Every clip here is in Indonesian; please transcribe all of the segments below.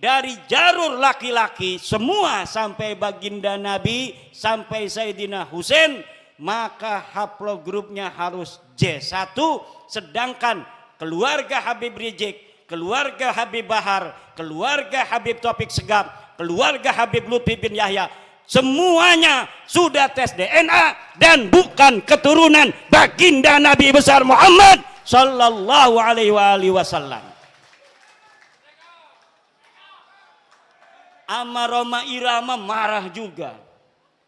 dari jalur laki-laki semua sampai baginda Nabi, sampai Sayyidina Husain, maka haplogrupnya harus J1, sedangkan keluarga Habib Rizik, keluarga Habib Bahar, keluarga Habib Taufik Segaf, keluarga Habib Lutfi bin Yahya, semuanya sudah tes DNA dan bukan keturunan baginda Nabi besar Muhammad sallallahu alaihi wasallam. Ama Roma Irama marah juga.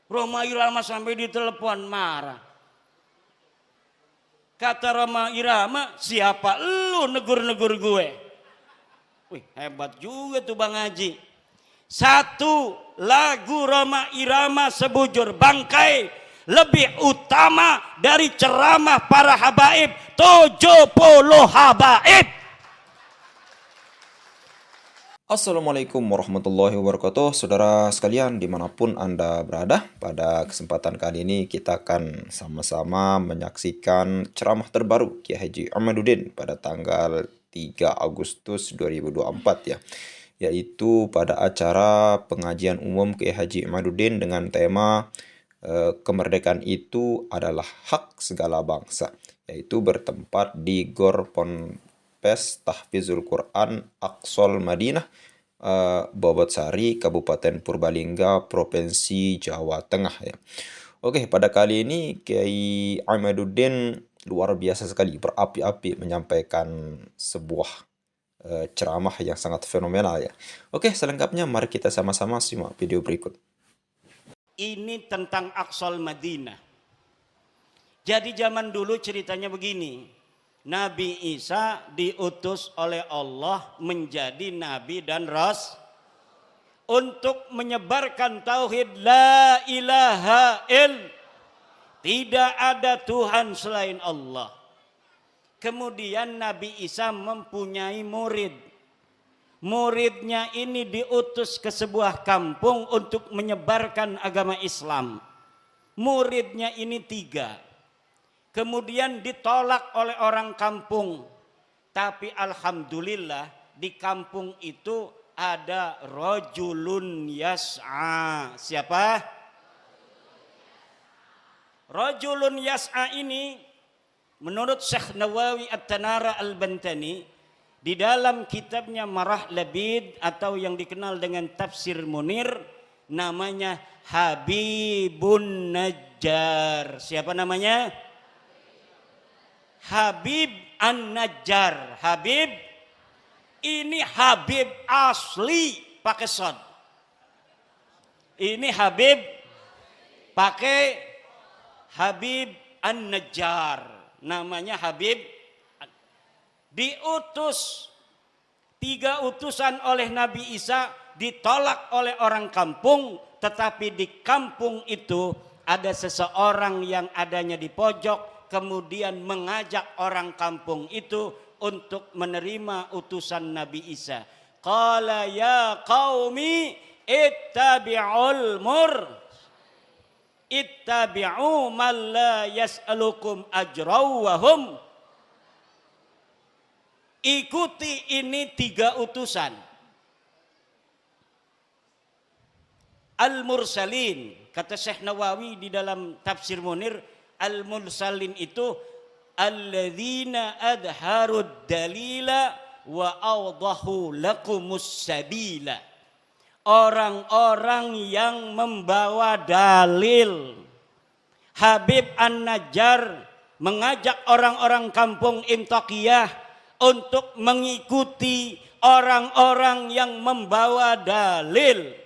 Roma Irama sampai ditelepon marah. Kata Roma Irama, siapa lu negur-negur gue? Wih, hebat juga tuh Bang Haji. Satu lagu Roma Irama sebujur bangkai lebih utama dari ceramah para habaib 70 habaib. Assalamualaikum warahmatullahi wabarakatuh. Saudara sekalian dimanapun Anda berada, pada kesempatan kali ini kita akan sama-sama menyaksikan ceramah terbaru Kiai Haji Ahmaduddin pada tanggal 3 Agustus 2024 ya, yaitu pada acara pengajian umum Kiai Haji Ahmaduddin dengan tema kemerdekaan itu adalah hak segala bangsa, yaitu bertempat di Gor Ponpes Tahfizul Quran Aqsal Madinah, Bobotsari, Kabupaten Purbalingga, Provinsi Jawa Tengah ya. Oke, pada kali ini Kiai Ahmaduddin luar biasa sekali, berapi-api menyampaikan sebuah ceramah yang sangat fenomenal ya. Oke, selengkapnya mari kita sama-sama simak video berikut. Ini tentang Aqsal Madinah. Jadi zaman dulu ceritanya begini. Nabi Isa diutus oleh Allah menjadi nabi dan rasul untuk menyebarkan tauhid la ilaha illallah. Tidak ada Tuhan selain Allah. Kemudian Nabi Isa mempunyai murid. Muridnya ini diutus ke sebuah kampung untuk menyebarkan agama Islam. Muridnya ini 3. Kemudian ditolak oleh orang kampung. Tapi alhamdulillah di kampung itu ada rajulun yas'a. Siapa? Rajulun yas'a ini menurut Syekh Nawawi At-Tanara Al-Bantani di dalam kitabnya Marah Labid atau yang dikenal dengan Tafsir Munir, namanya Habibun Najjar. Siapa namanya? Habib An-Najjar. Habib ini Habib asli pakai shad. Ini Habib pakai Habib An-Najjar. Namanya Habib. Diutus 3 utusan oleh Nabi Isa, ditolak oleh orang kampung, tetapi di kampung itu ada seseorang yang adanya di pojok, kemudian mengajak orang kampung itu untuk menerima utusan Nabi Isa. Qala ya qaumi ittabi'ul ittabi'u man la yas'alukum ajraw wa hum. Ikuti ini 3 utusan. Al-Mursalin, kata Syekh Nawawi di dalam Tafsir Munir, Al-Mursalin itu alladzina adharud dalila wa awdahu lakumus sabila. Orang-orang yang membawa dalil. Habib An-Najjar mengajak orang-orang kampung Imtaqiyah untuk mengikuti orang-orang yang membawa dalil.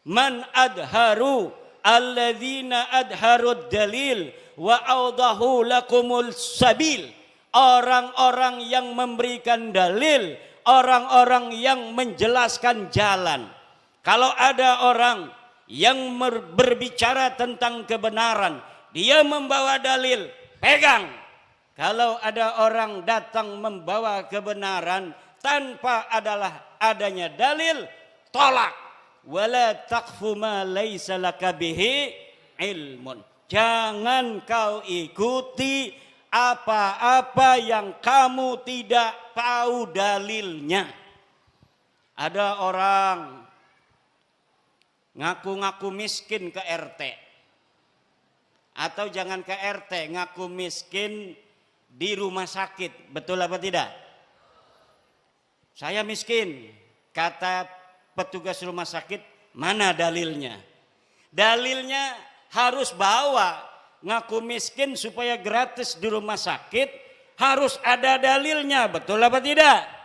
Man adharu alladzina adharud dalil wa awdahu lakumul sabil. Orang-orang yang memberikan dalil, orang-orang yang menjelaskan jalan. Kalau ada orang yang berbicara tentang kebenaran, dia membawa dalil, pegang. Kalau ada orang datang membawa kebenaran tanpa adanya dalil, tolak. Wala taqfu ma laysa laka bihi ilmun. Jangan kau ikuti apa-apa yang kamu tidak tahu dalilnya. Ada orang ngaku-ngaku miskin ke RT. Atau jangan ke RT, ngaku miskin di rumah sakit. Betul apa tidak? Saya miskin, kata petugas rumah sakit, mana dalilnya? Dalilnya harus bawa, ngaku miskin supaya gratis di rumah sakit, harus ada dalilnya. Betul apa tidak?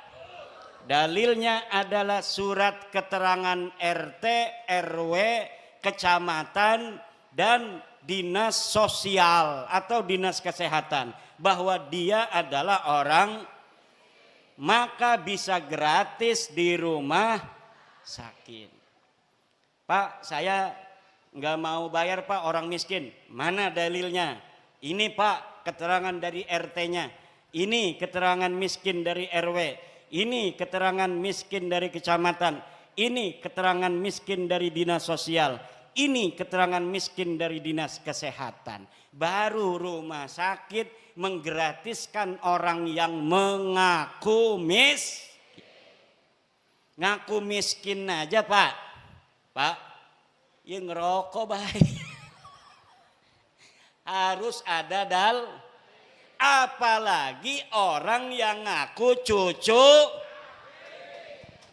Dalilnya adalah surat keterangan RT, RW, kecamatan, dan dinas sosial atau dinas kesehatan bahwa dia adalah orang, maka bisa gratis di rumah sakit. Pak, saya nggak mau bayar Pak, orang miskin. Mana dalilnya? Ini Pak, keterangan dari RT-nya. Ini keterangan miskin dari RW. Ini keterangan miskin dari kecamatan. Ini keterangan miskin dari dinas sosial. Ini keterangan miskin dari dinas kesehatan. Baru rumah sakit menggratiskan orang yang mengaku miskin. Ngaku miskin aja Pak. Pak, ya ngerokok baik. Harus ada apalagi orang yang ngaku cucu.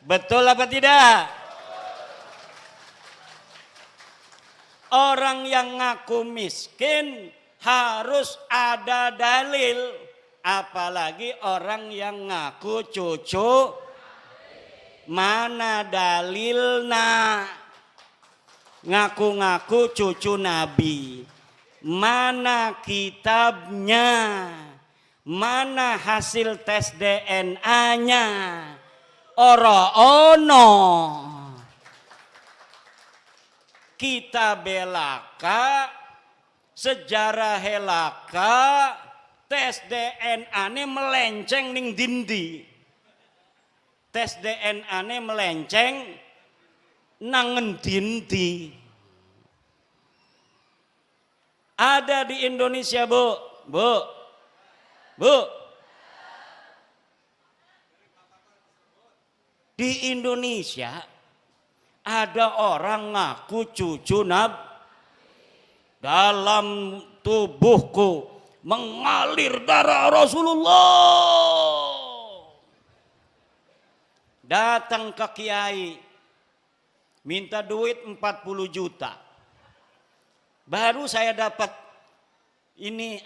Betul apa tidak? Orang yang ngaku miskin harus ada dalil. Apalagi orang yang ngaku cucu. Mana dalilnya? Ngaku-ngaku cucu Nabi. Mana kitabnya? Mana hasil tes DNA? Ono. Kita belaka, sejarah helaka, tes DNA ini melenceng ning dindi. Tes DNA ini melenceng nangen dindi. Ada di Indonesia, Bu. Di Indonesia ada orang ngaku cucu Nabi. Dalam tubuhku mengalir darah Rasulullah. Datang ke kiai, minta duit 40 juta. Baru saya dapat ini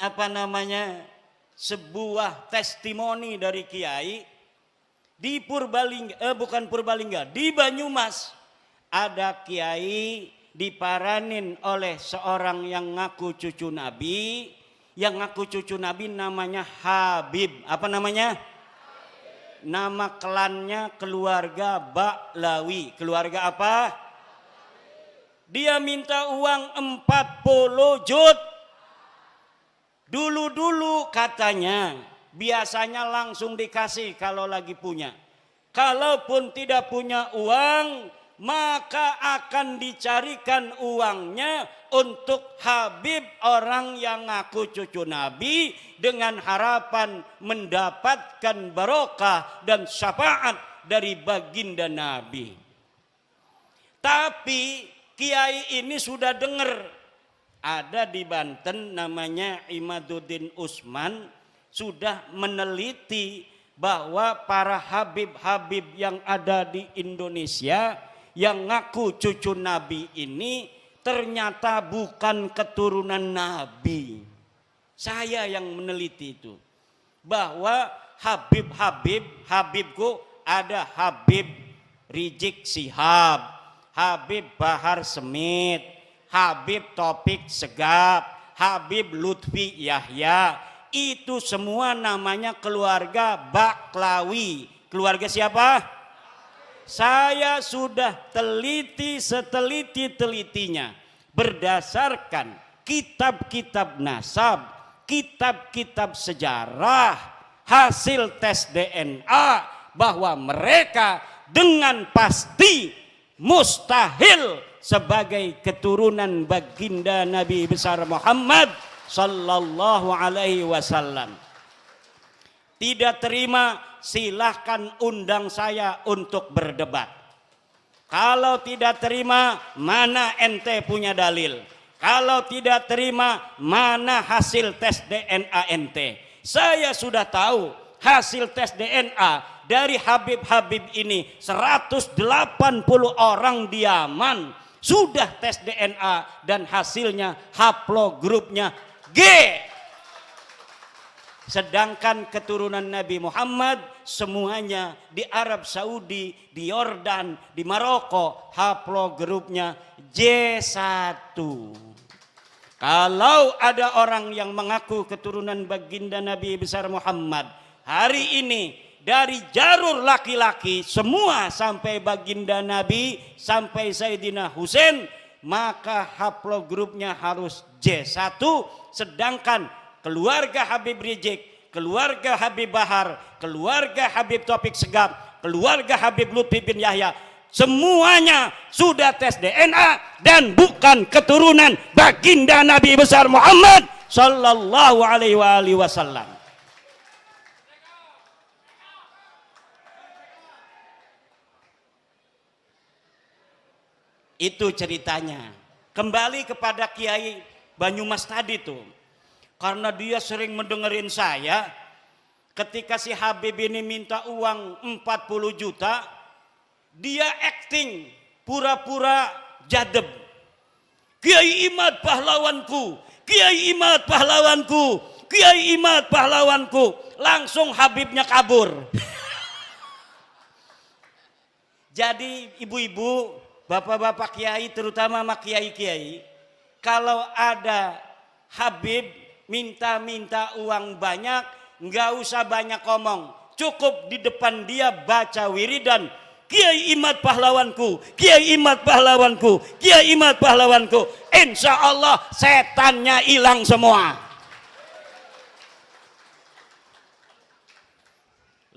sebuah testimoni dari kiai di Purbalingga, di Banyumas. Ada kiai diparanin oleh seorang yang ngaku cucu Nabi. Yang ngaku cucu Nabi namanya Habib. Apa namanya? Nama klannya keluarga Baklawi. Keluarga apa? Dia minta uang 40 juta. Dulu katanya biasanya langsung dikasih kalau lagi punya. Kalaupun tidak punya uang, maka akan dicarikan uangnya untuk Habib, orang yang ngaku cucu Nabi, dengan harapan mendapatkan barokah dan syafaat dari baginda Nabi. Tapi kiai ini sudah dengar, ada di Banten namanya Imaduddin Usman, sudah meneliti bahwa para habib-habib yang ada di Indonesia yang ngaku cucu Nabi ini ternyata bukan keturunan Nabi. Saya yang meneliti itu. Bahwa Habibku ada Habib Rizik Sihab, Habib Bahar Smith, Habib Taufik Segaf, Habib Lutfi Yahya. Itu semua namanya keluarga Baklawi. Keluarga siapa? Saya sudah teliti seteliti-telitinya berdasarkan kitab-kitab nasab, kitab-kitab sejarah, hasil tes DNA, bahwa mereka dengan pasti mustahil sebagai keturunan baginda Nabi besar Muhammad sallallahu alaihi wasallam. Tidak terima, silahkan undang saya untuk berdebat. Kalau tidak terima, mana ente punya dalil? Kalau tidak terima, mana hasil tes DNA ente? Saya sudah tahu hasil tes DNA dari Habib-Habib ini. 180 orang di Yaman sudah tes DNA dan hasilnya haplogrupnya G. Sedangkan keturunan Nabi Muhammad semuanya di Arab Saudi, di Yordan, di Maroko haplogrupnya J1. Kalau ada orang yang mengaku keturunan baginda Nabi besar Muhammad hari ini dari jalur laki-laki semua sampai baginda Nabi sampai Sayyidina Husain, maka haplogrupnya harus J1. Sedangkan keluarga Habib Rizik, keluarga Habib Bahar, keluarga Habib Taufik Segaf, keluarga Habib Lutfi bin Yahya, semuanya sudah tes DNA dan bukan keturunan baginda Nabi besar Muhammad sallallahu alaihi wasallam. Itu ceritanya. Kembali kepada Kiai Banyumas tadi tuh. Karena dia sering mendengerin saya, ketika si Habib ini minta uang 40 juta, dia acting pura-pura jadeb. Kiai Imad pahlawanku, Kiai Imad pahlawanku, Kiai Imad pahlawanku. Langsung Habibnya kabur. Jadi ibu-ibu, bapak-bapak kiai, terutama sama kiai-kiai, kalau ada Habib minta uang banyak, nggak usah banyak ngomong, cukup di depan dia baca wiridan, Kiai Imad pahlawanku, Kiai Imad pahlawanku, Kiai Imad pahlawanku. Insya Allah setannya hilang semua.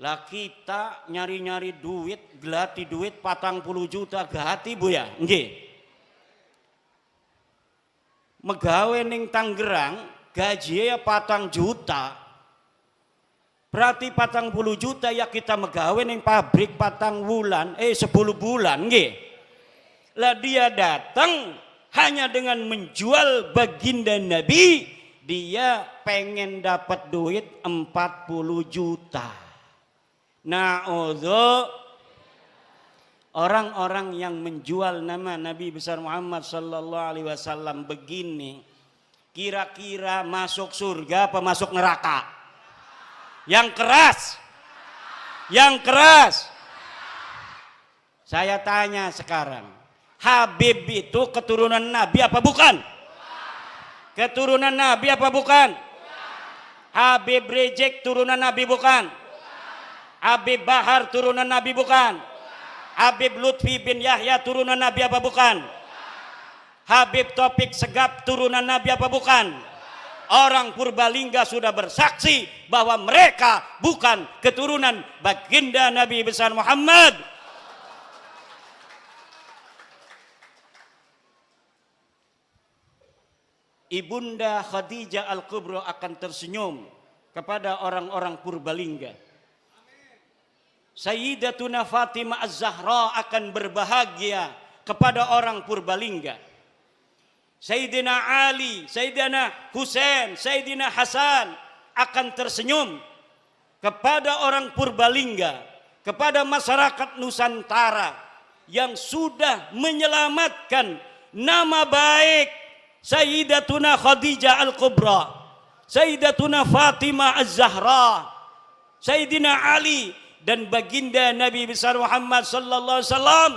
Lah kita nyari-nyari duit, gelati duit 40 juta gati bu ya, nggih. Megawe ning Tangerang gaji ya 4 juta, berarti 40 juta ya kita megawe ning pabrik 4 bulan, 10 bulan nggih. Lah dia datang hanya dengan menjual baginda Nabi, dia pengen dapat duit 40 juta. Nah, orang-orang yang menjual nama Nabi besar Muhammad sallallahu alaihi wasallam begini, kira-kira masuk surga apa masuk neraka? Yang keras. Yang keras. Saya tanya sekarang, Habib itu keturunan Nabi apa bukan? Keturunan Nabi apa bukan? Habib Rizik turunan Nabi bukan? Habib Bahar turunan Nabi bukan? Habib Lutfi bin Yahya turunan Nabi apa bukan? Habib Taufik Segaf turunan Nabi apa bukan? Orang Purbalingga sudah bersaksi bahwa mereka bukan keturunan baginda Nabi besar Muhammad. Ibunda Khadijah Al-Kubra akan tersenyum kepada orang-orang Purbalingga. Sayyidatuna Fatimah Az-Zahra akan berbahagia kepada orang Purbalingga. Sayyidina Ali, Sayyidina Husain, Sayyidina Hasan akan tersenyum kepada orang Purbalingga, kepada masyarakat Nusantara yang sudah menyelamatkan nama baik Sayyidatuna Khadijah Al-Kubra, Sayyidatuna Fatimah Az-Zahra, Sayyidina Ali dan baginda Nabi besar Muhammad sallallahu alaihi wasallam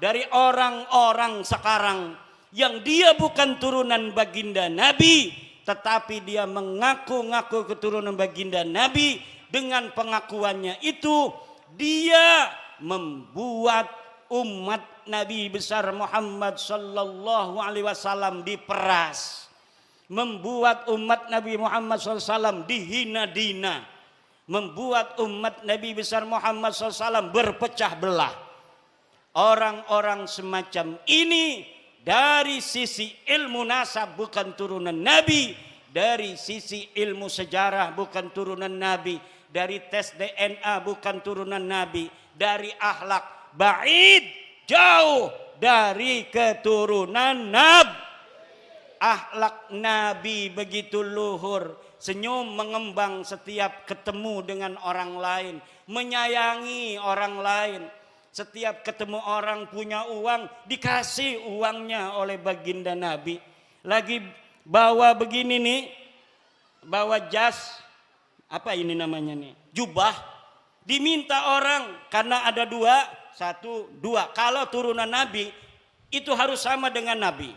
dari orang-orang sekarang yang dia bukan turunan baginda Nabi, tetapi dia mengaku-ngaku keturunan baginda Nabi. Dengan pengakuannya itu dia membuat umat Nabi besar Muhammad sallallahu alaihi wasallam diperas, membuat umat Nabi Muhammad sallallahu alaihi wasallam dihina-dina, membuat umat Nabi besar Muhammad SAW berpecah belah. Orang-orang semacam ini dari sisi ilmu nasab bukan turunan Nabi, dari sisi ilmu sejarah bukan turunan Nabi, dari tes DNA bukan turunan Nabi, dari akhlak ba'id, jauh dari keturunan Nabi. Akhlak Nabi begitu luhur, senyum mengembang setiap ketemu dengan orang lain, menyayangi orang lain. Setiap ketemu orang punya uang, dikasih uangnya oleh baginda Nabi. Lagi bawa begini nih, bawa jas, apa ini namanya nih, jubah, diminta orang karena ada dua, satu, dua. Kalau turunan Nabi itu harus sama dengan Nabi.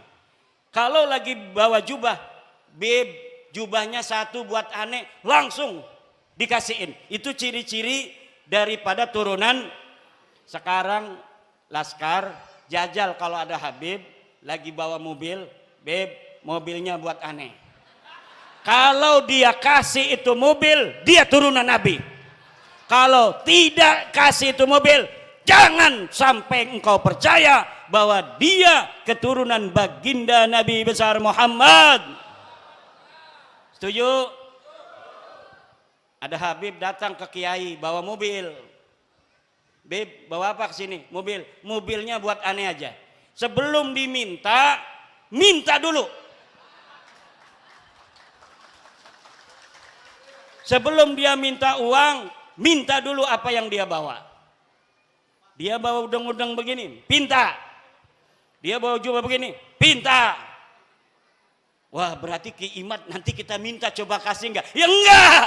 Kalau lagi bawa jubah, beb, jubahnya satu buat aneh, langsung dikasihin. Itu ciri-ciri daripada turunan. Sekarang Laskar jajal kalau ada Habib lagi bawa mobil, beb, mobilnya buat aneh. Kalau dia kasih itu mobil, dia turunan Nabi. Kalau tidak kasih itu mobil, jangan sampai engkau percaya bahwa dia keturunan baginda Nabi besar Muhammad. Setuju? Ada Habib datang ke Kiai bawa mobil. Beb, bawa apa ke sini? Mobil. Mobilnya buat aneh aja. Sebelum diminta, minta dulu. Sebelum dia minta uang, minta dulu apa yang dia bawa. Dia bawa udang-udang begini, pinta. Dia bawa jubah begini, pinta. Wah, berarti Ki Imad nanti kita minta coba kasih enggak? Ya enggak.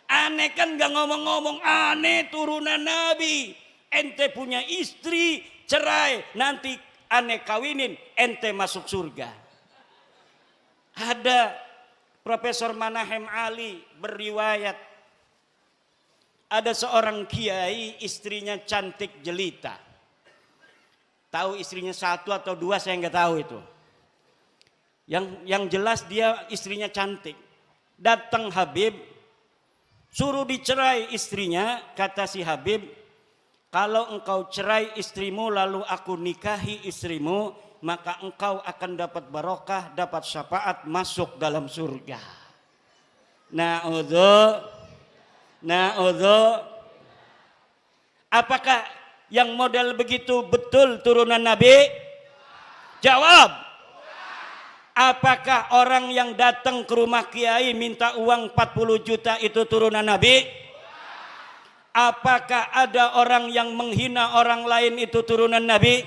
Aneh kan gak ngomong-ngomong, aneh turunan Nabi. Ente punya istri, cerai, nanti aneh kawinin, ente masuk surga. Ada Profesor Manahem Ali berriwayat, ada seorang kiai istrinya cantik jelita. Tahu istrinya satu atau dua saya nggak tahu itu. Yang jelas dia istrinya cantik. Datang Habib, suruh dicerai istrinya. Kata si Habib, kalau engkau cerai istrimu lalu aku nikahi istrimu, maka engkau akan dapat barokah, dapat syafaat, masuk dalam surga. Na'udzu. Apakah yang model begitu betul turunan Nabi? Jawab. Apakah orang yang datang ke rumah kiai minta uang 40 juta itu turunan Nabi? Apakah ada orang yang menghina orang lain itu turunan Nabi?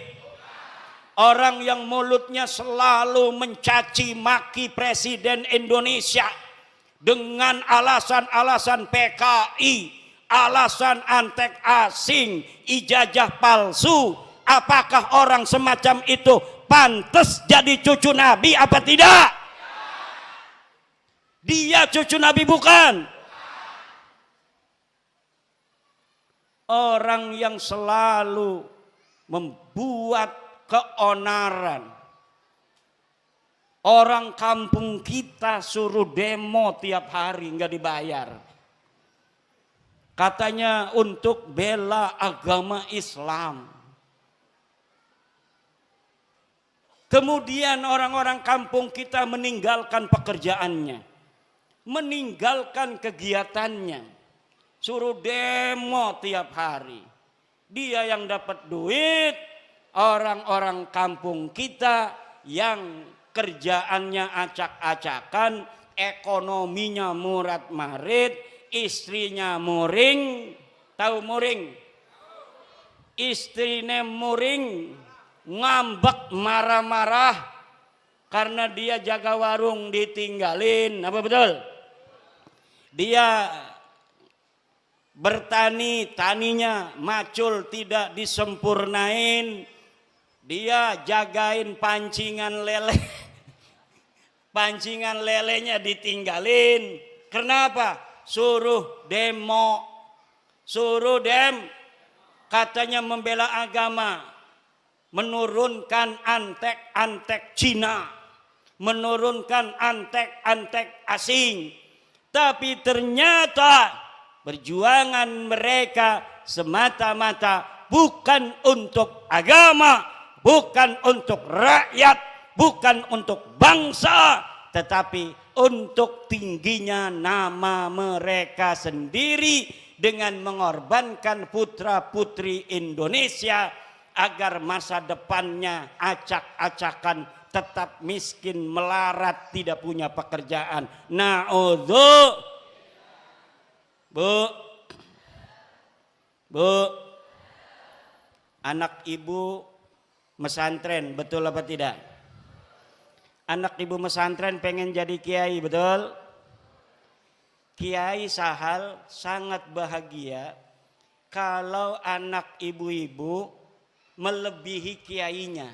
Orang yang mulutnya selalu mencaci maki Presiden Indonesia dengan alasan-alasan PKI, alasan antek asing, ijazah palsu. Apakah orang semacam itu pantas jadi cucu Nabi apa tidak? Dia cucu Nabi bukan? Orang yang selalu membuat keonaran. Orang kampung kita suruh demo tiap hari nggak dibayar. Katanya untuk bela agama Islam. Kemudian orang-orang kampung kita meninggalkan pekerjaannya, meninggalkan kegiatannya, suruh demo tiap hari. Dia yang dapat duit, orang-orang kampung kita yang kerjaannya acak-acakan, ekonominya murat-marit, istrinya muring. Tahu muring? Istrinya muring, ngambek, marah-marah karena dia jaga warung ditinggalin. Apa betul? Dia bertani, taninya macul tidak disempurnain. Dia jagain pancingan lele. Pancingan lelenya ditinggalin. Kenapa? Suruh demo. Suruh katanya membela agama. Menurunkan antek-antek Cina, menurunkan antek-antek asing. Tapi ternyata perjuangan mereka semata-mata bukan untuk agama, bukan untuk rakyat, bukan untuk bangsa, tetapi untuk tingginya nama mereka sendiri dengan mengorbankan putra-putri Indonesia agar masa depannya acak-acakan, tetap miskin, melarat, tidak punya pekerjaan. Na'udzu. Bu, anak ibu mesantren, betul apa tidak? Anak ibu mesantren pengen jadi kiai, betul? Kiai Sahal sangat bahagia kalau anak ibu-ibu melebihi kiainya.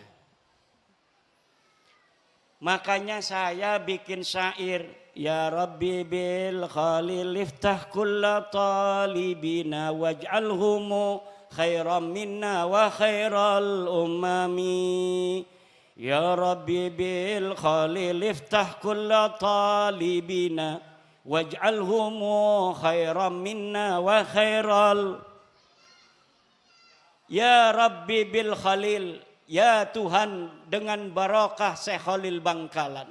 Makanya saya bikin syair, ya Rabbi bil khalil iftah kulla talibina waj'alhumu khairan minna wa khairal umami. Ya Rabbi bil khalil iftah kulla talibina waj'alhumu khairan minna wa khairal. Ya Rabbi bil khalil, ya Tuhan dengan barokah Syekh Khalil Bangkalan,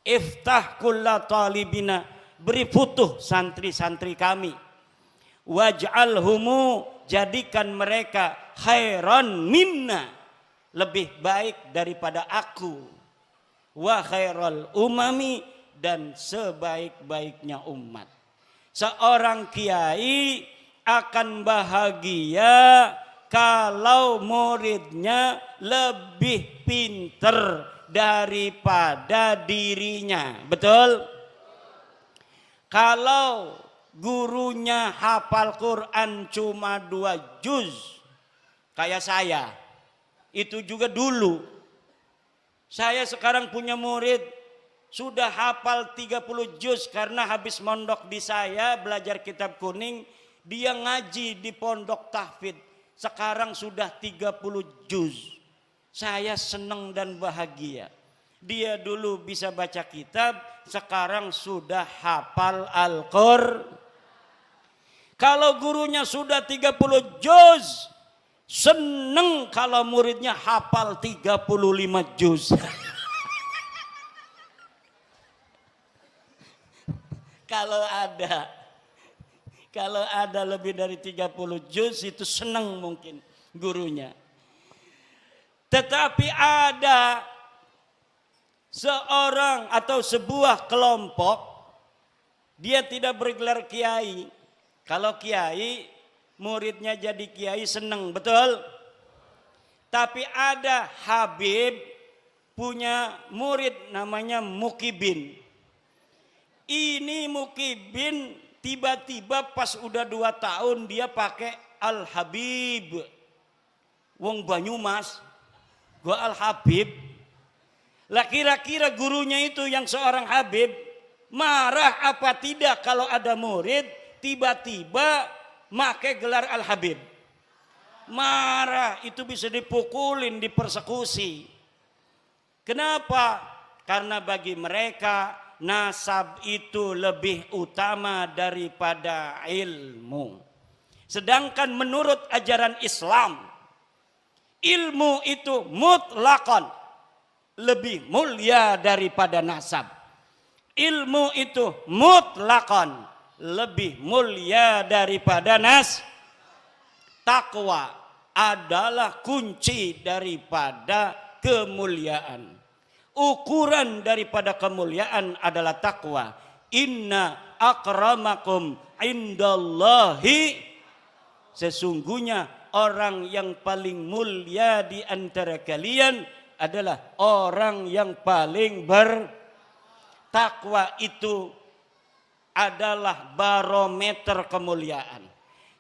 iftah kulla talibina, beri futuh santri-santri kami, waj'alhumu, jadikan mereka khairan minna, lebih baik daripada aku, wa khairal umami, dan sebaik-baiknya umat. Seorang kiai akan bahagia kalau muridnya lebih pinter daripada dirinya, betul? Kalau gurunya hafal Quran cuma 2 juz kayak saya, itu juga dulu. Saya sekarang punya murid sudah hafal 30 juz karena habis mondok di saya belajar kitab kuning, dia ngaji di pondok tahfidz. Sekarang sudah 30 juz. Saya senang dan bahagia. Dia dulu bisa baca kitab, sekarang sudah hafal Al-Qur'an. Kalau gurunya sudah 30 juz, seneng kalau muridnya hafal 35 juz. Kalau ada lebih dari 30 juz itu senang mungkin gurunya. Tetapi ada seorang atau sebuah kelompok, dia tidak bergelar kiai. Kalau kiai, muridnya jadi kiai senang, betul? Tapi ada Habib punya murid namanya Mukibin. Ini Mukibin tiba-tiba pas udah 2 tahun dia pakai Al-Habib. Wong Banyumas, gua Al-Habib. Lah kira-kira gurunya itu yang seorang Habib marah apa tidak kalau ada murid tiba-tiba pakai gelar Al-Habib? Marah, itu bisa dipukulin, dipersekusi. Kenapa? Karena bagi mereka nasab itu lebih utama daripada ilmu. Sedangkan menurut ajaran Islam, ilmu itu mutlakon lebih mulia daripada nasab. Ilmu itu mutlakon lebih mulia daripada takwa adalah kunci daripada kemuliaan. Ukuran daripada kemuliaan adalah takwa. Inna akramakum indallahi, sesungguhnya orang yang paling mulia di antara kalian adalah orang yang paling bertakwa. Itu adalah barometer kemuliaan.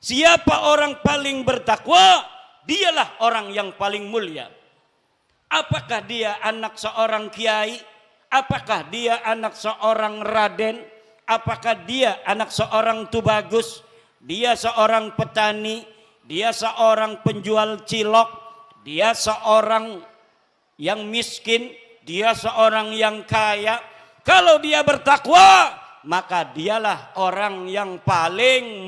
Siapa orang paling bertakwa, dialah orang yang paling mulia. Apakah dia anak seorang kiai? Apakah dia anak seorang raden? Apakah dia anak seorang tubagus? Dia seorang petani? Dia seorang penjual cilok? Dia seorang yang miskin? Dia seorang yang kaya? Kalau dia bertakwa, maka dialah orang yang paling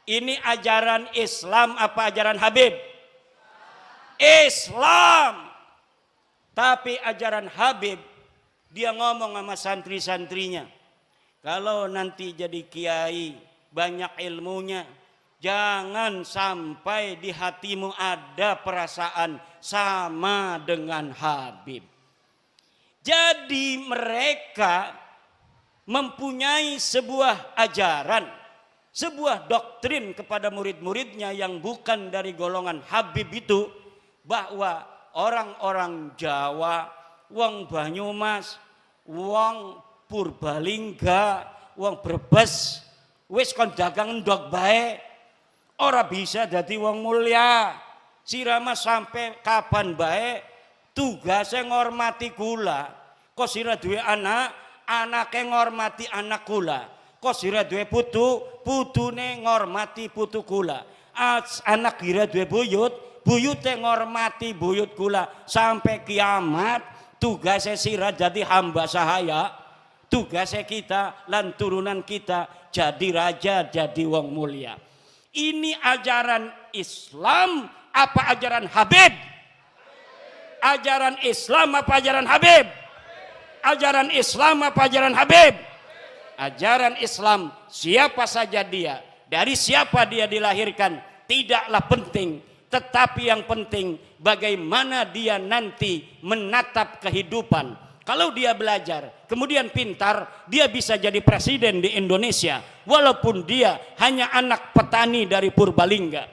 Ini ajaran Islam apa ajaran Habib? Islam. Tapi ajaran Habib Dia ngomong sama santri-santrinya, kalau nanti jadi kiai banyak ilmunya, jangan sampai di hatimu ada perasaan sama dengan Habib. Jadi mereka mempunyai sebuah ajaran, sebuah doktrin kepada murid-muridnya yang bukan dari golongan Habib itu, bahwa orang-orang Jawa, wong Banyumas, wong Purbalingga, wong Brebes, wis kon dagang endog bae, ora bisa dadi wong mulya. Sirama sampai kapan bae tugasnya ngormati kula. Kok sira duwe anak, anake ngormati anak kula. Kok sira duwe putu, putune ngormati putu kula. Anak kira duwe buyut, buyute ngormati buyut kula. Sampai kiamat tugasnya sira jadi hamba sahaya. Tugasnya kita lan turunan kita jadi raja, jadi wong mulia. Ini ajaran Islam apa ajaran Habib? Ajaran Islam apa ajaran Habib? Ajaran Islam apa ajaran Habib? Ajaran Islam, siapa saja dia, dari siapa dia dilahirkan, tidaklah penting. Tetapi yang penting bagaimana dia nanti menatap kehidupan. Kalau dia belajar, kemudian pintar, dia bisa jadi presiden di Indonesia. Walaupun dia hanya anak petani dari Purbalingga.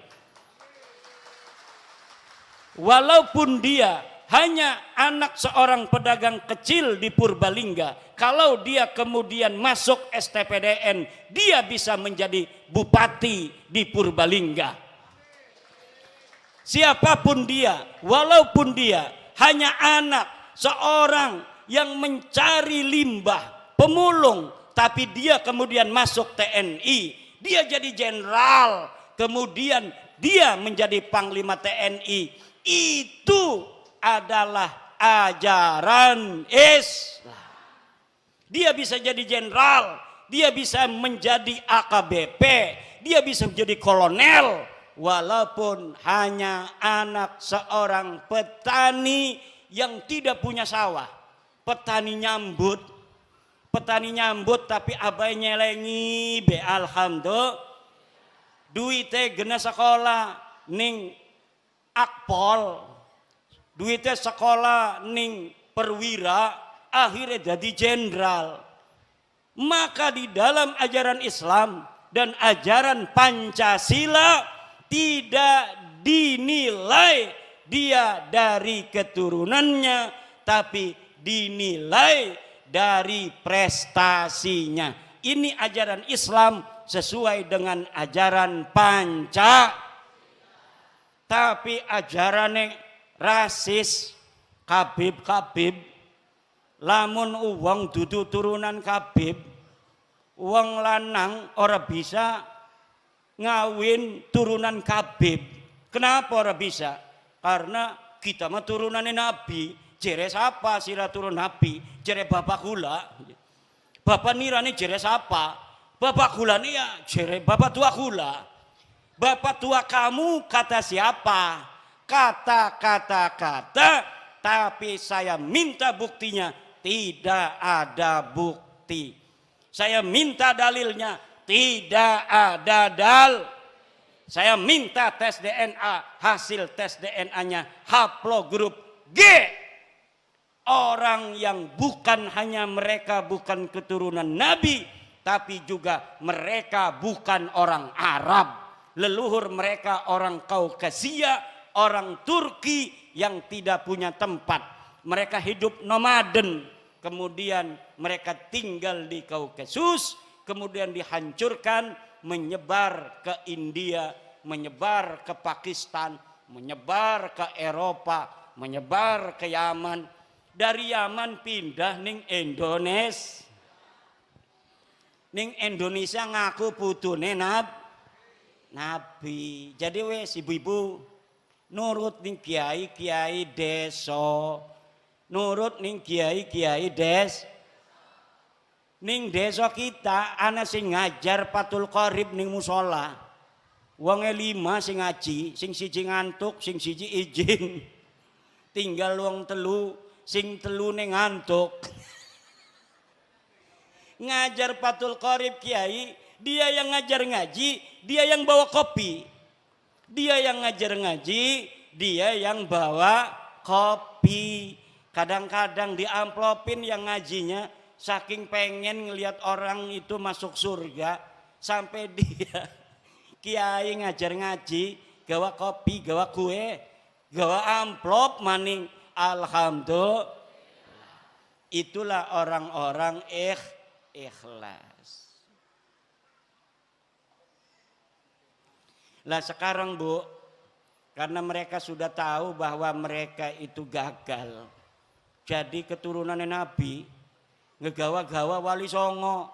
Walaupun dia hanya anak seorang pedagang kecil di Purbalingga. Kalau dia kemudian masuk STPDN, dia bisa menjadi bupati di Purbalingga. Siapapun dia, walaupun dia hanya anak seorang yang mencari limbah, pemulung, tapi dia kemudian masuk TNI, dia jadi jenderal, kemudian dia menjadi panglima TNI. Itu adalah ajaran Islam. Dia bisa jadi jenderal, dia bisa menjadi AKBP, dia bisa menjadi kolonel, walaupun hanya anak seorang petani yang tidak punya sawah. Petani nyambut tapi abai nyelengi be alhamdulillah. Duite gena sekolah ning Akpol, duite sekolah ning perwira, akhirnya jadi jenderal. Maka di dalam ajaran Islam dan ajaran Pancasila tidak dinilai dia dari keturunannya, tapi dinilai dari prestasinya. Ini ajaran Islam sesuai dengan ajaran Panca. Tapi ajarannya rasis, kabib, lamun uang dudu turunan kabib, uang lanang ora bisa ngawin turunan kabib. Kenapa ora bisa? Karena kita mah turunannya Nabi. Jere siapa sira turun Nabi? Jere bapak kula. Bapak nirani jere siapa? Bapak kula nih ya jere bapak tua kula. Bapak tua kamu kata siapa? Kata, tapi saya minta buktinya. Tidak ada bukti. Saya minta dalilnya. Tidak ada Saya minta tes DNA. Hasil tes DNA-nya haplogrup G. Orang yang bukan hanya mereka bukan keturunan Nabi, tapi juga mereka bukan orang Arab. Leluhur mereka orang Kaukasia, orang Turki yang tidak punya tempat. Mereka hidup nomaden, kemudian mereka tinggal di Kaukasus, kemudian dihancurkan, menyebar ke India, menyebar ke Pakistan, menyebar ke Eropa, menyebar ke Yaman. Dari Yaman pindah ning Indonesia. Ning Indonesia ngaku putune Nabi. Jadi wes ibu-ibu nurut ning kiai-kiai desa. Nurut ning kiai-kiai ning desa kita ana sing ngajar Fathul Qorib ning musola. Wonge 5 sing ngaji, sing siji ngantuk, sing siji izin. Tinggal wong 3 sing 3 ngantuk. ngajar Fathul Qorib Kiai, dia yang ngajar ngaji, dia yang bawa kopi. Dia yang ngajar ngaji, dia yang bawa kopi. Kadang-kadang diamplopin yang ngajinya, saking pengen ngelihat orang itu masuk surga, sampai dia kiai ngajar ngaji, gawa kopi, gawa kue, gawa amplop maning. Alhamdulillah. Itulah orang-orang ikhlas. Lah sekarang Bu, karena mereka sudah tahu bahwa mereka itu gagal jadi keturunannya Nabi, ngegawa-gawa Wali Songo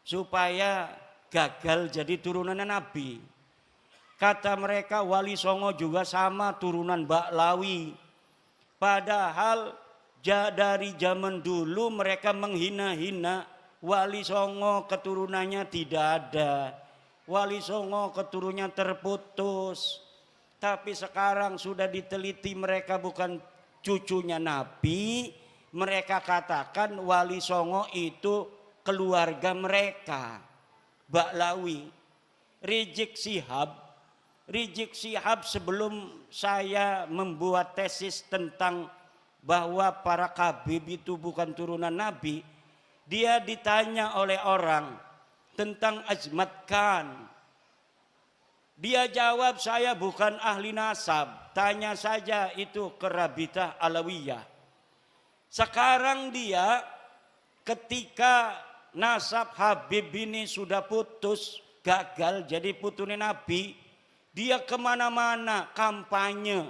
supaya gagal jadi turunannya Nabi. Kata mereka Wali Songo juga sama turunan Baklawi. Padahal dari zaman dulu mereka menghina-hina Wali Songo, keturunannya tidak ada. Wali Songo keturunannya terputus. Tapi sekarang sudah diteliti mereka bukan cucunya Nabi. Mereka katakan Wali Songo itu keluarga mereka, Baklawi. Rizik Syihab sebelum saya membuat tesis tentang bahwa para Khabib itu bukan turunan Nabi, dia ditanya oleh orang tentang Azmat Khan. Dia jawab, saya bukan ahli nasab, tanya saja itu ke Rabitah Alawiyah. Sekarang dia ketika nasab Habib ini sudah putus, gagal jadi putune Nabi, dia kemana-mana kampanye,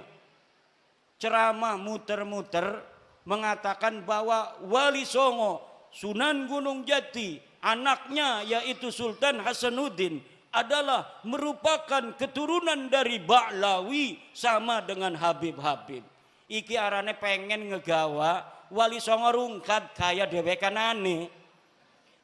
ceramah muter-muter mengatakan bahwa Wali Songo Sunan Gunung Jati anaknya yaitu Sultan Hasanuddin adalah merupakan keturunan dari Baklawi sama dengan Habib-Habib. Iki arane pengen ngegawa Wali Songo rungkat kaya dewekanane.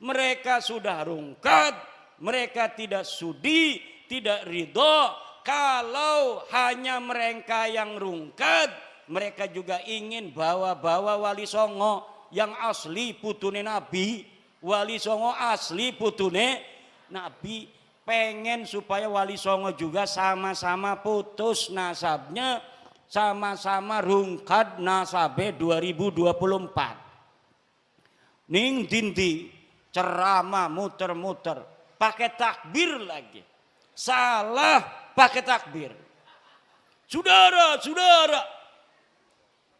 Mereka sudah rungkat, mereka tidak sudi, tidak ridho. Kalau hanya mereka yang rungkat, mereka juga ingin bawa-bawa Wali Songo yang asli putune Nabi. Wali Songo asli putune Nabi. Pengen supaya Wali Songo juga sama-sama putus nasabnya, sama-sama rungkat nasabe 2024. Ning dindi ceramah muter-muter, pakai takbir lagi. Salah pakai takbir. Saudara-saudara,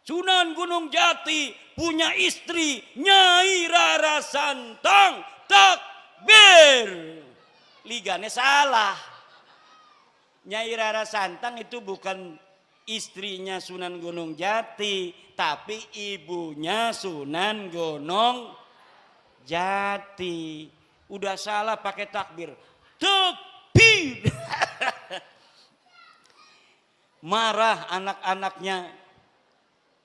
Sunan Gunung Jati punya istri Nyai Rara Santang, takbir. Ligane salah. Nyai Rara Santang itu bukan istrinya Sunan Gunung Jati, tapi ibunya Sunan Gunung Jati. Udah salah pakai takbir. Takbir. Marah anak-anaknya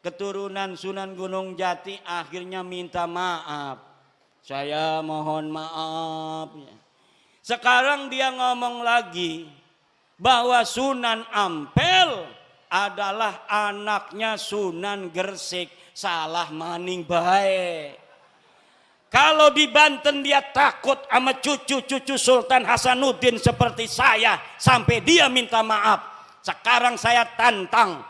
keturunan Sunan Gunung Jati, akhirnya minta maaf. Saya mohon maaf. Sekarang dia ngomong lagi bahwa Sunan Ampel adalah anaknya Sunan Gresik. Salah maning bae. Kalau di Banten dia takut sama cucu-cucu Sultan Hasanuddin seperti saya sampai dia minta maaf. Sekarang saya tantang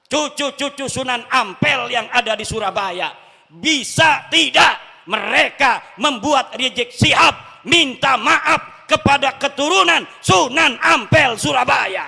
cucu-cucu Sunan Ampel yang ada di Surabaya. Bisa tidak mereka membuat Rizik Syihab minta maaf kepada keturunan Sunan Ampel Surabaya?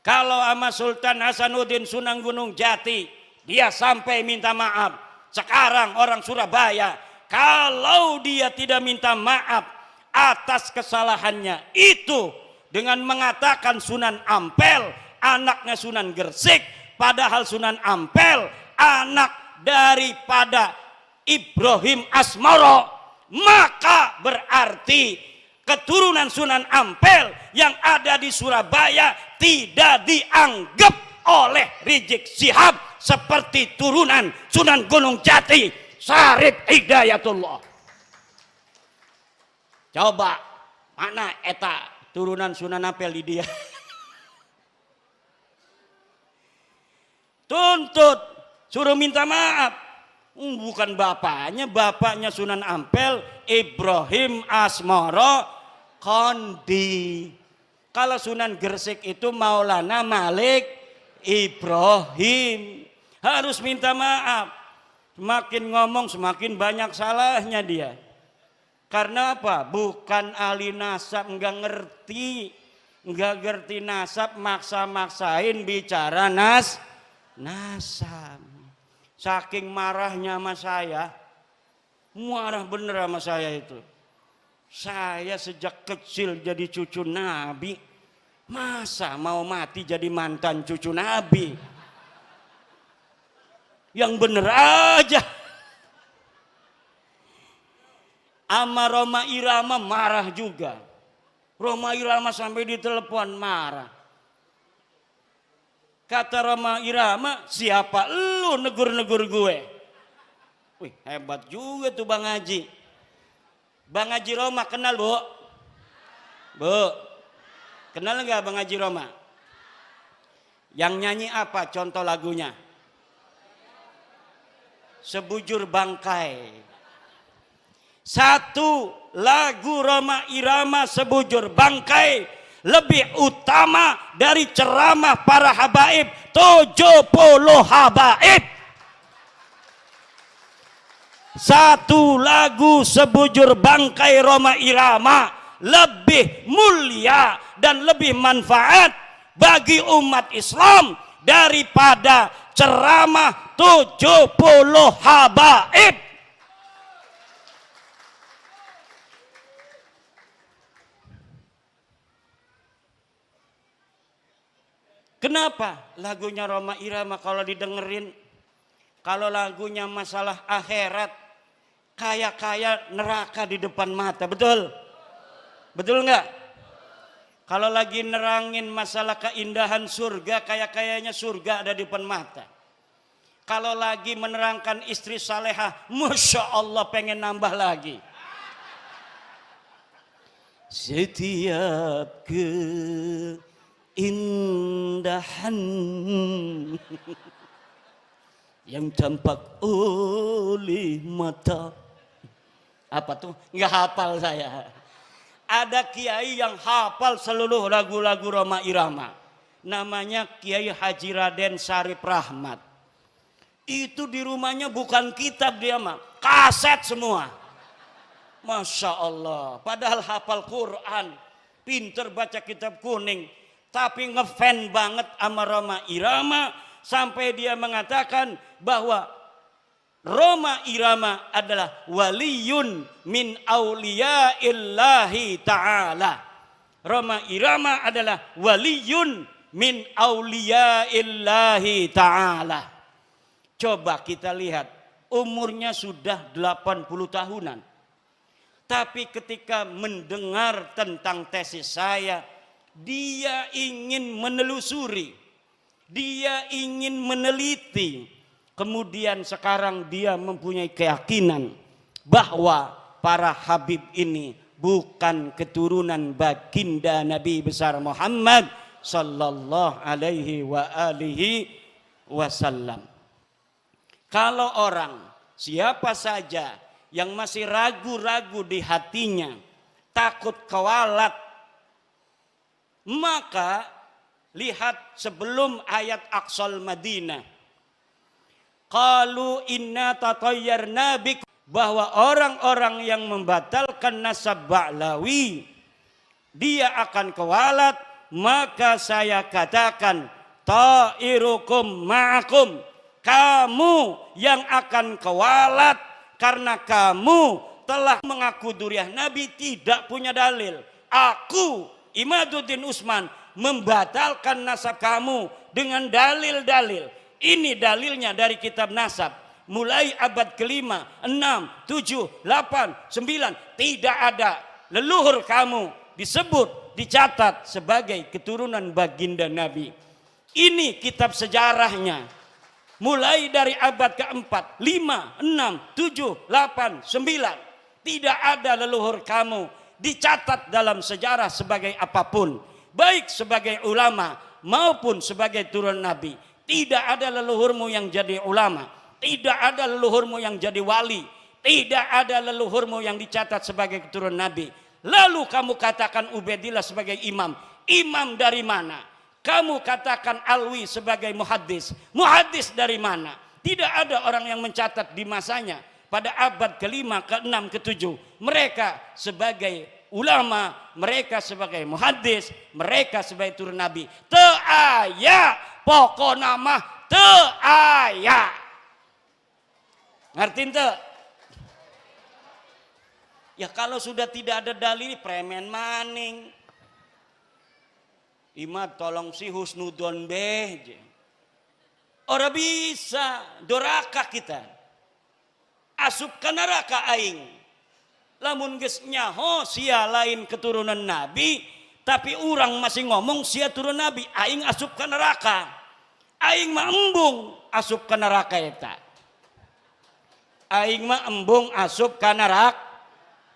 Kalau sama Sultan Hasanuddin Sunan Gunung Jati dia sampai minta maaf. Sekarang orang Surabaya kalau dia tidak minta maaf atas kesalahannya itu dengan mengatakan Sunan Ampel anaknya Sunan Gresik, padahal Sunan Ampel anak daripada Ibrahim Asmoro, maka berarti keturunan Sunan Ampel yang ada di Surabaya tidak dianggap oleh Rizik Syihab seperti turunan Sunan Gunung Jati Syarif Hidayatullah. Coba mana eta turunan Sunan Ampel di dia? Tuntut suruh minta maaf. Bukan bapaknya Sunan Ampel, Ibrahim Asmoro Kondi. Kalau Sunan Gresik itu Maulana Malik Ibrahim. Harus minta maaf. Semakin ngomong semakin banyak salahnya dia. Karena apa? Bukan ahli nasab, nggak ngerti nasab, maksa-maksain bicara nasab. Saking marahnya sama saya, marah bener sama saya itu. Saya sejak kecil jadi cucu Nabi, masa mau mati jadi mantan cucu Nabi? Yang bener aja. Ama Roma Irama marah juga. Roma Irama sampai ditelepon marah. Kata Roma Irama, siapa lu negur-negur gue? Wih, hebat juga tuh Bang Haji. Bang Haji Roma kenal, Bu? Bu, kenal nggak Bang Haji Roma? Yang nyanyi apa contoh lagunya? Sebujur Bangkai. Satu lagu Roma Irama Sebujur Bangkai lebih utama dari ceramah para habaib 70 habaib. Satu lagu Sebujur Bangkai Roma Irama lebih mulia dan lebih manfaat bagi umat Islam daripada ceramah 70 habaib. Kenapa lagunya Roma Irama kalau didengerin, kalau lagunya masalah akhirat, kaya-kaya neraka di depan mata, betul? Betul nggak? Kalau lagi nerangin masalah keindahan surga, kaya-kayanya surga ada di depan mata. Kalau lagi menerangkan istri salehah, Masya Allah pengen nambah lagi. Setiap keindahan yang tampak oleh mata. Apa tuh? Nggak hafal saya. Ada kiai yang hafal seluruh lagu-lagu Roma Irama. Namanya Kiai Haji Raden Sarip Rahmat. Itu di rumahnya bukan kitab dia mah, kaset semua. Masya Allah. Padahal hafal Quran, pinter baca kitab kuning, tapi ngefan banget sama Roma Irama sampai dia mengatakan bahwa Roma Irama adalah waliyun min auliyaillahi ta'ala. Roma Irama adalah waliyun min auliyaillahi ta'ala. Coba kita lihat, umurnya sudah 80 tahunan. Tapi ketika mendengar tentang tesis saya, dia ingin menelusuri, dia ingin meneliti. Kemudian sekarang dia mempunyai keyakinan bahwa para habib ini bukan keturunan baginda Nabi besar Muhammad sallallahu alaihi wa alihi wasallam. Kalau orang siapa saja yang masih ragu-ragu di hatinya, takut kewalat, maka lihat sebelum ayat Aqsal Madinah. Qalu inna tatayyarna bik, bahwa orang-orang yang membatalkan nasab Ba'lawi dia akan kewalat, maka saya katakan ta'irukum ma'akum, kamu yang akan kewalat karena kamu telah mengaku duriah Nabi tidak punya dalil. Aku Imaduddin Utsman membatalkan nasab kamu dengan dalil-dalil. Ini dalilnya dari kitab nasab. Mulai abad kelima, 6, 7, 8, 9. Tidak ada leluhur kamu disebut, dicatat sebagai keturunan baginda Nabi. Ini kitab sejarahnya. Mulai dari abad keempat, 5, 6, 7, 8, 9. Tidak ada leluhur kamu dicatat dalam sejarah sebagai apapun. Baik sebagai ulama maupun sebagai turun Nabi. Tidak ada leluhurmu yang jadi ulama. Tidak ada leluhurmu yang jadi wali. Tidak ada leluhurmu yang dicatat sebagai keturunan Nabi. Lalu kamu katakan Ubaidillah sebagai imam. Imam dari mana? Kamu katakan Alwi sebagai muhaddis. Muhaddis dari mana? Tidak ada orang yang mencatat di masanya pada abad ke-5, ke-6, ke-7. Mereka sebagai ulama, mereka sebagai muhaddis, mereka sebagai turun Nabi. Teu aya pokona mah teu aya. Ngerti teu? Ya kalau sudah tidak ada dalil premen maning. Imad tolong si husnudon beh. Ora bisa doraka kita. Asup ka neraka aing. Lamun geus nyaho sia lain keturunan Nabi, tapi orang masih ngomong sia turun Nabi, aing asup ka neraka. Aing mah embung asup ka neraka eta. Aing mah embung asup ka neraka.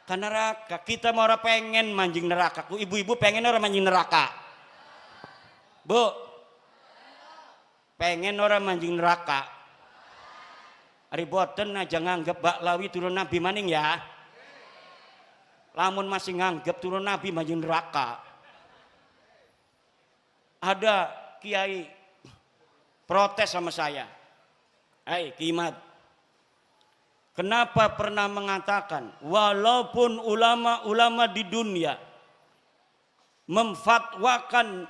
Ka neraka. Kita mau ora pengen manjing neraka. Ku ibu-ibu pengen ora manjing neraka. Bu. Pengen ora manjing neraka. Ari boten aja nganggep Baklawi turun Nabi maning ya. Lamun masih nganggep turun Nabi manjing neraka. Ada kiai protes sama saya. Hai Kimat. Kenapa pernah mengatakan walaupun ulama-ulama di dunia memfatwakan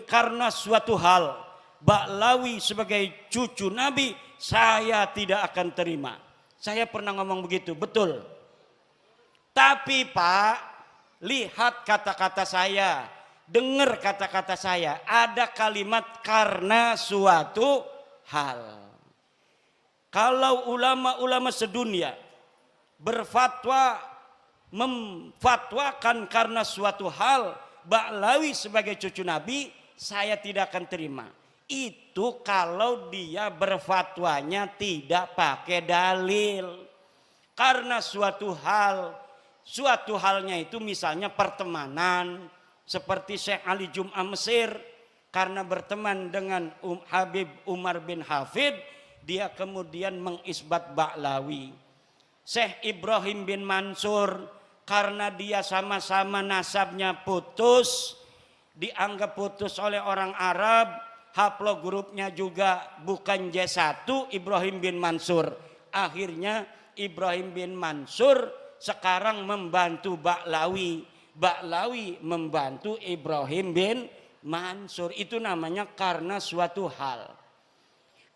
karena suatu hal Baklawi sebagai cucu Nabi, saya tidak akan terima. Saya pernah ngomong begitu, betul. Tapi Pak, lihat kata-kata saya, dengar kata-kata saya, ada kalimat karena suatu hal. Kalau ulama-ulama sedunia berfatwa memfatwakan karena suatu hal Baklawi sebagai cucu Nabi, saya tidak akan terima. Itu kalau dia berfatwanya tidak pakai dalil. Karena suatu halnya itu misalnya pertemanan, seperti Syekh Ali Jum'ah Mesir karena berteman dengan Habib Umar bin Hafid, dia kemudian mengisbat Baklawi. Syekh Ibrahim bin Mansur karena dia sama-sama nasabnya putus, dianggap putus oleh orang Arab, haplogrupnya juga bukan J1 Ibrahim bin Mansur. Akhirnya Ibrahim bin Mansur sekarang membantu Baklawi. Baklawi membantu Ibrahim bin Mansur. Itu namanya karena suatu hal.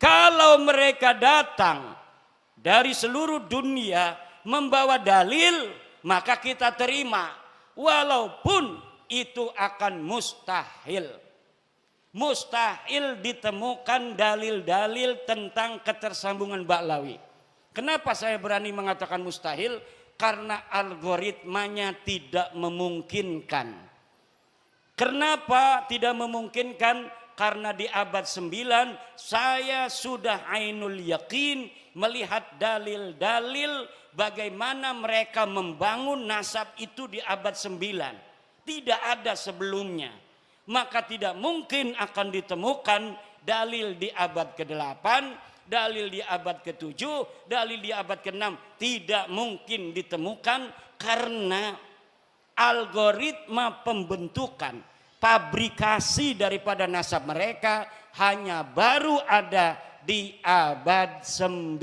Kalau mereka datang dari seluruh dunia membawa dalil, maka kita terima. Walaupun itu akan mustahil. Mustahil ditemukan dalil-dalil tentang ketersambungan Baklawi. Kenapa saya berani mengatakan mustahil? Karena algoritmanya tidak memungkinkan. Kenapa tidak memungkinkan? Karena di abad 9 saya sudah ainul yakin melihat dalil-dalil bagaimana mereka membangun nasab itu di abad 9. Tidak ada sebelumnya. Maka tidak mungkin akan ditemukan dalil di abad ke-8, dalil di abad ke-7, dalil di abad ke-6. Tidak mungkin ditemukan karena algoritma pembentukan, pabrikasi daripada nasab mereka hanya baru ada di abad 9.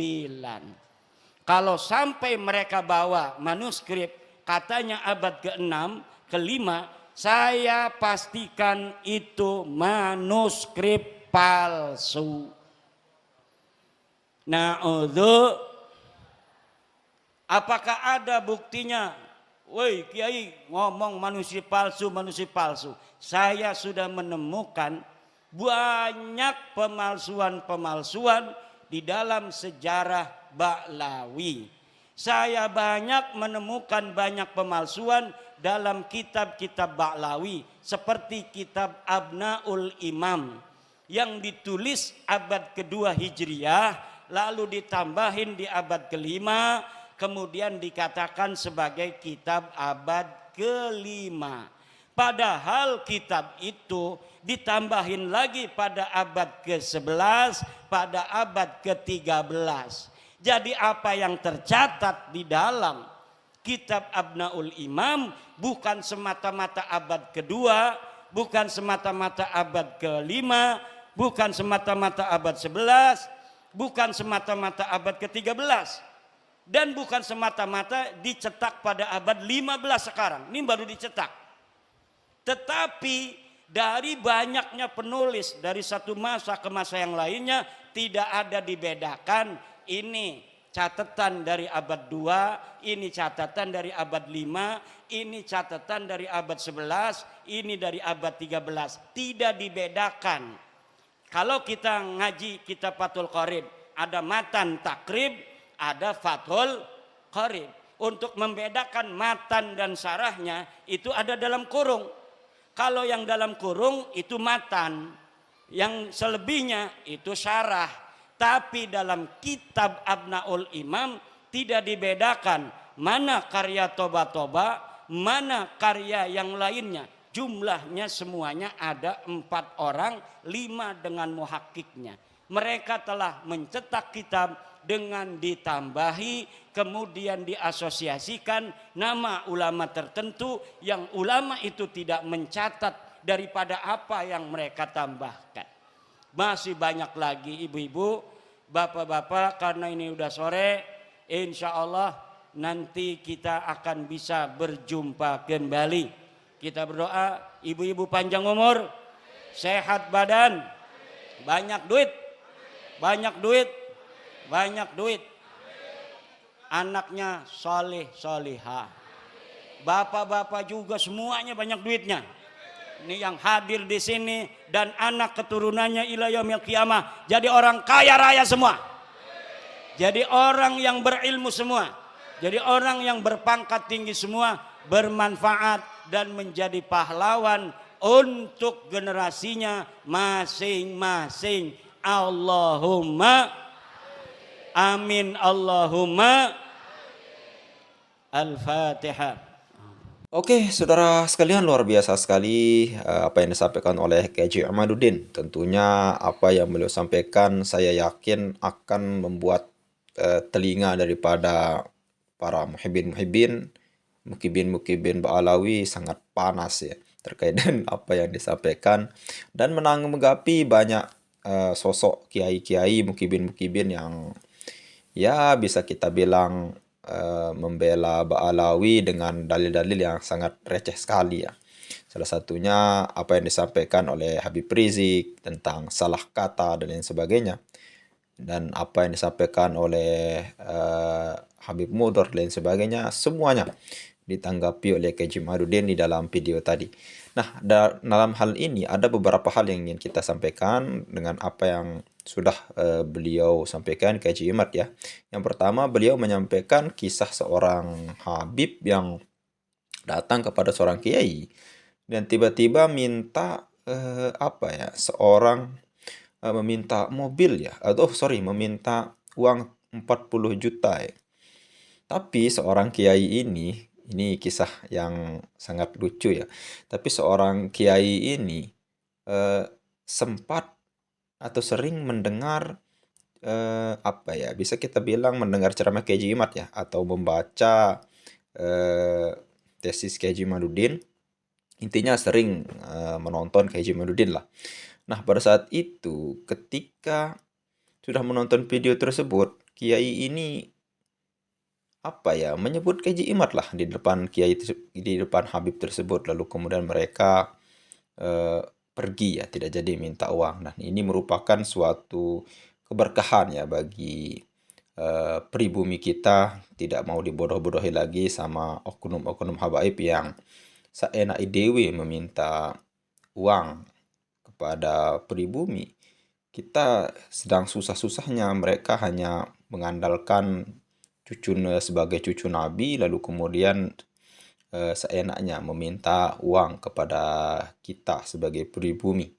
Kalau sampai mereka bawa manuskrip katanya abad ke-6, ke-5, saya pastikan itu manuskrip palsu. Na'udzu. Apakah ada buktinya? Woi Kiai ngomong manusia palsu. Saya sudah menemukan banyak pemalsuan di dalam sejarah Baklawi. Saya banyak menemukan banyak pemalsuan dalam kitab-kitab Baklawi. Seperti kitab Abnaul Imam yang ditulis abad kedua Hijriyah, lalu ditambahin di abad ke-5, kemudian dikatakan sebagai kitab abad ke-5. Padahal kitab itu ditambahin lagi pada abad ke-11, pada abad ke-13. Jadi apa yang tercatat di dalam kitab Abnaul Imam bukan semata-mata abad kedua, bukan semata-mata abad ke-5, bukan semata-mata abad 11, bukan semata-mata abad ke-13. Dan bukan semata-mata dicetak pada abad 15 sekarang. Ini baru dicetak. Tetapi dari banyaknya penulis dari satu masa ke masa yang lainnya tidak ada dibedakan ini catatan dari abad 2, ini catatan dari abad 5, ini catatan dari abad 11, ini dari abad 13. Tidak dibedakan. Kalau kita ngaji kitab Fathul Qorib, ada matan takrib, ada Fathul Qorib. Untuk membedakan matan dan sarahnya itu ada dalam kurung. Kalau yang dalam kurung itu matan, yang selebihnya itu syarah. Tapi dalam kitab Abnaul Imam tidak dibedakan mana karya toba-toba, mana karya yang lainnya. Jumlahnya semuanya ada 4 orang, 5 dengan muhakkiknya. Mereka telah mencetak kitab dengan ditambahi, kemudian diasosiasikan nama ulama tertentu yang ulama itu tidak mencatat daripada apa yang mereka tambahkan. Masih banyak lagi ibu-ibu, bapak-bapak, karena ini udah sore, insya Allah nanti kita akan bisa berjumpa kembali. Kita berdoa, ibu-ibu panjang umur, sehat badan, banyak duit, banyak duit, banyak duit, anaknya soleh solihah, bapak-bapak juga semuanya banyak duitnya. Ini yang hadir di sini dan anak keturunannya ila yaumil qiyamah jadi orang kaya raya semua, jadi orang yang berilmu semua, jadi orang yang berpangkat tinggi semua, bermanfaat dan menjadi pahlawan untuk generasinya masing-masing. Allahumma amin, Allahumma. Al-Fatihah. Oke, saudara sekalian, luar biasa sekali apa yang disampaikan oleh Kiai Ahmaduddin. Tentunya apa yang beliau sampaikan saya yakin akan membuat telinga daripada para muhibbin-muhibbin, mukibin-mukibin Ba'alawi sangat panas ya terkait dengan apa yang disampaikan, dan menanggapi banyak sosok kiai-kiai, mukibin-mukibin yang ya bisa kita bilang membela Ba'alawi dengan dalil-dalil yang sangat receh sekali ya. Salah satunya apa yang disampaikan oleh Habib Rizik tentang salah kata dan lain sebagainya, dan apa yang disampaikan oleh Habib Mudor dan lain sebagainya, semuanya ditanggapi oleh Kiai Ahmaduddin di dalam video tadi. Nah, dalam hal ini ada beberapa hal yang ingin kita sampaikan dengan apa yang sudah beliau sampaikan Kiai Ahmad ya. Yang pertama, beliau menyampaikan kisah seorang Habib yang datang kepada seorang kiai dan tiba-tiba minta meminta mobil ya, meminta uang 40 juta ya. Tapi seorang kiai ini kisah yang sangat lucu ya. Tapi seorang kiai ini sempat atau sering mendengar bisa kita bilang mendengar ceramah Kiai Ahmad ya, atau membaca tesis Kiai Ahmaduddin. Intinya sering menonton Kiai Ahmaduddin lah. Nah, pada saat itu ketika sudah menonton video tersebut, kiai ini menyebut Kiai Ahmad lah di depan di depan Habib tersebut, lalu kemudian mereka pergi ya, tidak jadi minta uang. Nah, ini merupakan suatu keberkahan ya bagi pribumi kita, tidak mau dibodoh-bodohi lagi sama oknum-oknum habaib yang seenak idewe meminta uang kepada pribumi. Kita sedang susah-susahnya, mereka hanya mengandalkan sebagai cucu Nabi, lalu kemudian seenaknya meminta uang kepada kita sebagai pribumi.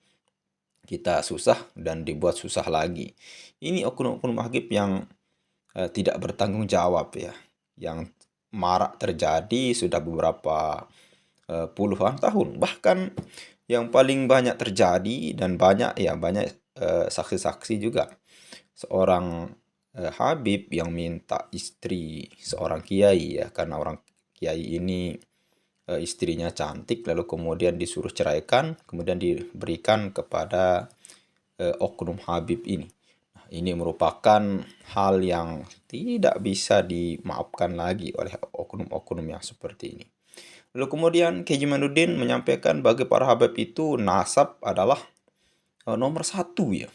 Kita susah dan dibuat susah lagi. Ini oknum-oknum habib yang tidak bertanggung jawab ya, yang marak terjadi sudah beberapa puluhan tahun. Bahkan yang paling banyak terjadi dan banyak saksi-saksi juga. Seorang Habib yang minta istri seorang kiai ya, karena orang kiai ini istrinya cantik, lalu kemudian disuruh ceraikan, kemudian diberikan kepada oknum Habib ini. Nah, ini merupakan hal yang tidak bisa dimaafkan lagi oleh oknum-oknum yang seperti ini. Lalu kemudian Kiai Jamaluddin menyampaikan bagi para Habib itu nasab adalah nomor satu ya.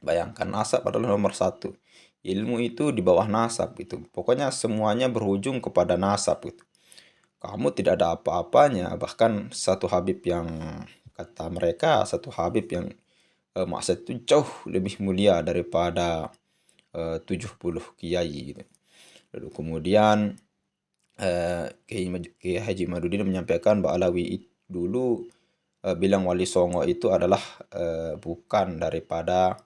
Bayangkan, nasab adalah nomor satu. Ilmu itu di bawah nasab gitu. Pokoknya semuanya berujung kepada nasab gitu. Kamu tidak ada apa-apanya. Bahkan satu Habib yang kata mereka, satu Habib yang maksud itu jauh lebih mulia daripada 70 kiai gitu. Lalu kemudian Kiai Haji Madudin menyampaikan Mbak Alawi dulu bilang Wali Songo itu adalah bukan daripada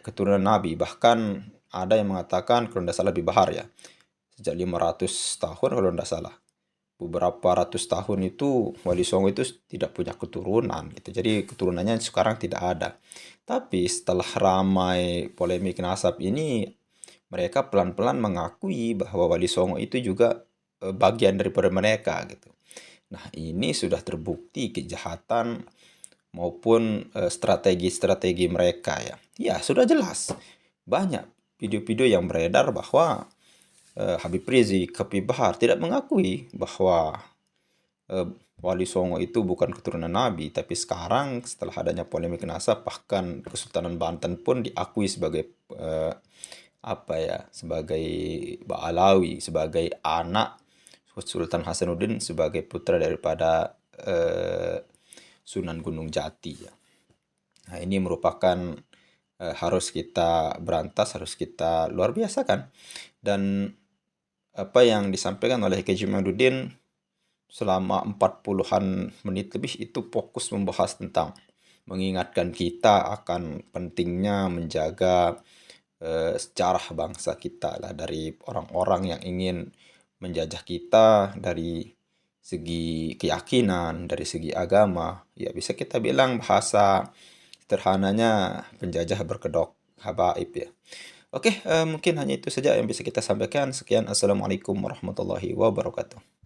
keturunan Nabi. Bahkan ada yang mengatakan kalau tidak salah lebih bahar ya. Sejak 500 tahun kalau tidak salah. Beberapa ratus tahun itu Wali Songo itu tidak punya keturunan gitu. Jadi keturunannya sekarang tidak ada. Tapi setelah ramai polemik nasab ini, mereka pelan-pelan mengakui bahwa Wali Songo itu juga bagian daripada mereka gitu. Nah, ini sudah terbukti kejahatan maupun strategi-strategi mereka ya. Ya, sudah jelas. Banyak video-video yang beredar bahwa Habib Rizik, Habib Bahar tidak mengakui bahwa Wali Songo itu bukan keturunan Nabi, tapi sekarang setelah adanya polemik nasab, bahkan Kesultanan Banten pun diakui sebagai sebagai Ba'alawi, sebagai anak Sultan Hasanuddin, sebagai putra daripada Sunan Gunung Jati ya. Nah, ini merupakan harus kita berantas, harus kita luar biasa kan. Dan apa yang disampaikan oleh Kiai Jamaluddin selama 40-an menit lebih itu fokus membahas tentang mengingatkan kita akan pentingnya menjaga sejarah bangsa kita lah, dari orang-orang yang ingin menjajah kita dari segi keyakinan, dari segi agama. Ya bisa kita bilang bahasa sederhananya penjajah berkedok habaib ya. Oke, mungkin hanya itu saja yang bisa kita sampaikan. Sekian, assalamualaikum warahmatullahi wabarakatuh.